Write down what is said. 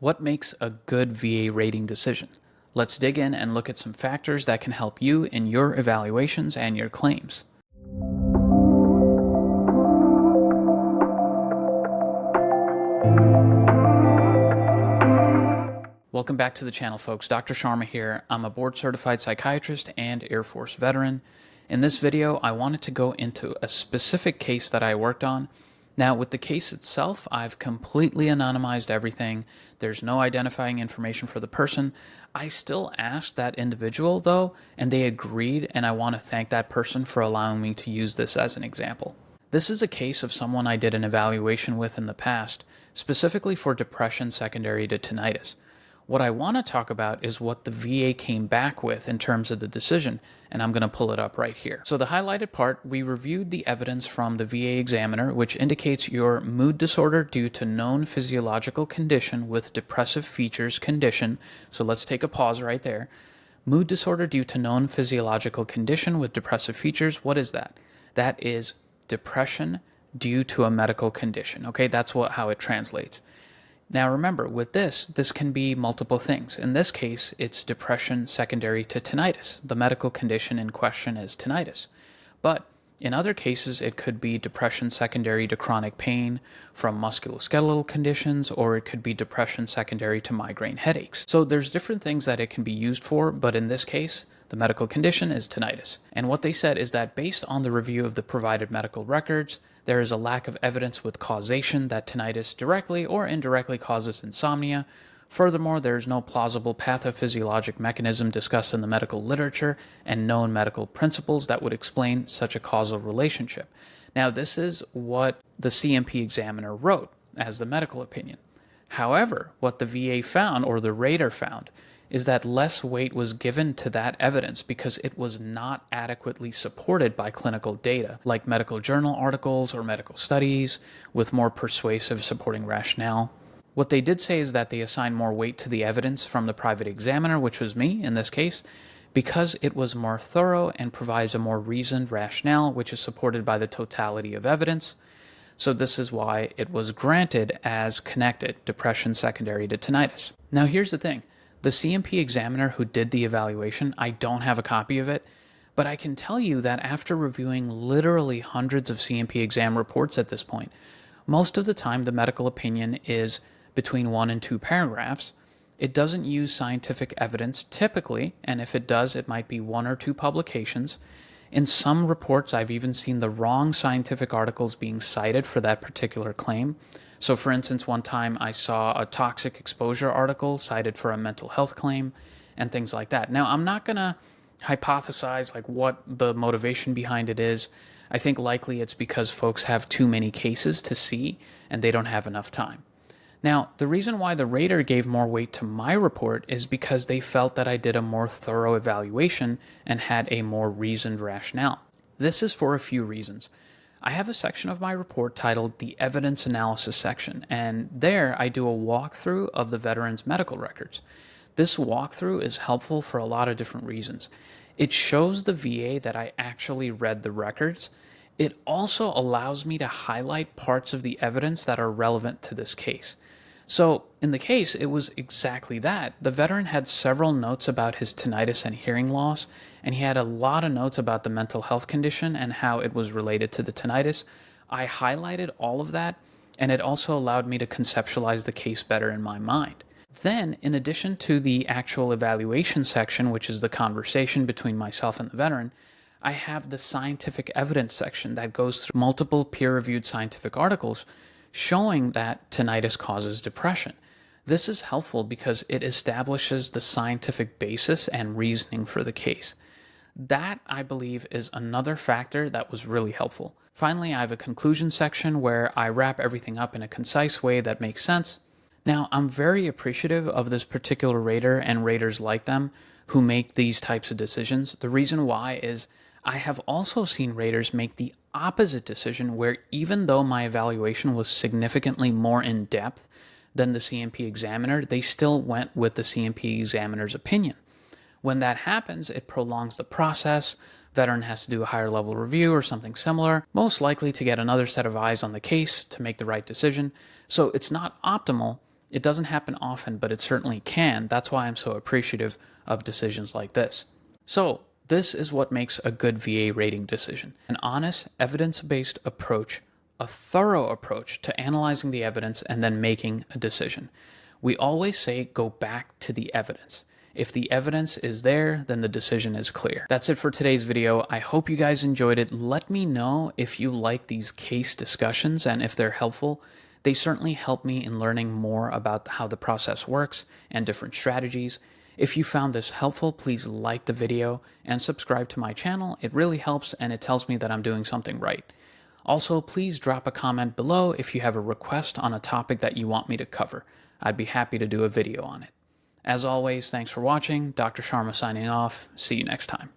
What makes a good VA rating decision? Let's dig in and look at some factors that can help you in your evaluations and your claims. Welcome back to the channel, folks. Dr. Sharma here. I'm a board-certified psychiatrist and Air Force veteran. In this video, I wanted to go into a specific case that I worked on. Now, with the case itself, I've completely anonymized everything. There's no identifying information for the person. I still asked that individual, though, and they agreed, and I want to thank that person for allowing me to use this as an example. This is a case of someone I did an evaluation with in the past, specifically for depression secondary to tinnitus. What I want to talk about is what the VA came back with in terms of the decision, and I'm going to pull it up right here. So the highlighted part, we reviewed the evidence from the VA examiner, which indicates your mood disorder due to known physiological condition with depressive features condition. So let's take a pause right there. Mood disorder due to known physiological condition with depressive features, what is that? That is depression due to a medical condition. Okay, that's how it translates. Now remember, with this can be multiple things. In this case, it's depression secondary to tinnitus. The medical condition in question is tinnitus. But in other cases, it could be depression secondary to chronic pain from musculoskeletal conditions, or it could be depression secondary to migraine headaches. So there's different things that it can be used for, but in this case, the medical condition is tinnitus. And what they said is that based on the review of the provided medical records, there is a lack of evidence with causation that tinnitus directly or indirectly causes insomnia. Furthermore, there is no plausible pathophysiologic mechanism discussed in the medical literature and known medical principles that would explain such a causal relationship. Now, this is what the CMP examiner wrote as the medical opinion. However, what the VA found, or the rater found, is that less weight was given to that evidence because it was not adequately supported by clinical data, like medical journal articles or medical studies with more persuasive supporting rationale. What they did say is that they assigned more weight to the evidence from the private examiner, which was me in this case, because it was more thorough and provides a more reasoned rationale, which is supported by the totality of evidence. So this is why it was granted as connected depression secondary to tinnitus. Now here's the thing. The CMP examiner who did the evaluation, I don't have a copy of it, but I can tell you that after reviewing literally hundreds of CMP exam reports at this point, most of the time the medical opinion is between 1 and 2 paragraphs. It doesn't use scientific evidence typically, and if it does, it might be 1 or 2 publications. In some reports, I've even seen the wrong scientific articles being cited for that particular claim. So for instance, one time I saw a toxic exposure article cited for a mental health claim and things like that. Now, I'm not going to hypothesize like what the motivation behind it is. I think likely it's because folks have too many cases to see and they don't have enough time. Now, the reason why the rater gave more weight to my report is because they felt that I did a more thorough evaluation and had a more reasoned rationale. This is for a few reasons. I have a section of my report titled the Evidence Analysis section, and there I do a walkthrough of the veteran's medical records. This walkthrough is helpful for a lot of different reasons. It shows the VA that I actually read the records. It also allows me to highlight parts of the evidence that are relevant to this case. So in the case, it was exactly that. The veteran had several notes about his tinnitus and hearing loss, and he had a lot of notes about the mental health condition and how it was related to the tinnitus. I highlighted all of that, and it also allowed me to conceptualize the case better in my mind. Then, in addition to the actual evaluation section, which is the conversation between myself and the veteran, I have the scientific evidence section that goes through multiple peer-reviewed scientific articles showing that tinnitus causes depression. This is helpful because it establishes the scientific basis and reasoning for the case. That, I believe, is another factor that was really helpful. Finally, I have a conclusion section where I wrap everything up in a concise way that makes sense. Now, I'm very appreciative of this particular rater and raters like them who make these types of decisions. The reason why is I have also seen raters make the opposite decision where even though my evaluation was significantly more in depth than the CMP examiner, they still went with the CMP examiner's opinion. When that happens, it prolongs the process. Veteran has to do a higher level review or something similar, most likely to get another set of eyes on the case to make the right decision. So it's not optimal, It doesn't happen often, but it certainly can. That's why I'm so appreciative of decisions like this. So, this is what makes a good VA rating decision: an honest, evidence based approach, a thorough approach to analyzing the evidence and then making a decision. We always say go back to the evidence. If the evidence is there, then the decision is clear. That's it for today's video. I hope you guys enjoyed it. Let me know if you like these case discussions and if they're helpful. They certainly help me in learning more about how the process works and different strategies. If you found this helpful, please like the video and subscribe to my channel. It really helps and it tells me that I'm doing something right. Also, please drop a comment below if you have a request on a topic that you want me to cover. I'd be happy to do a video on it. As always, thanks for watching. Dr. Sharma signing off. See you next time.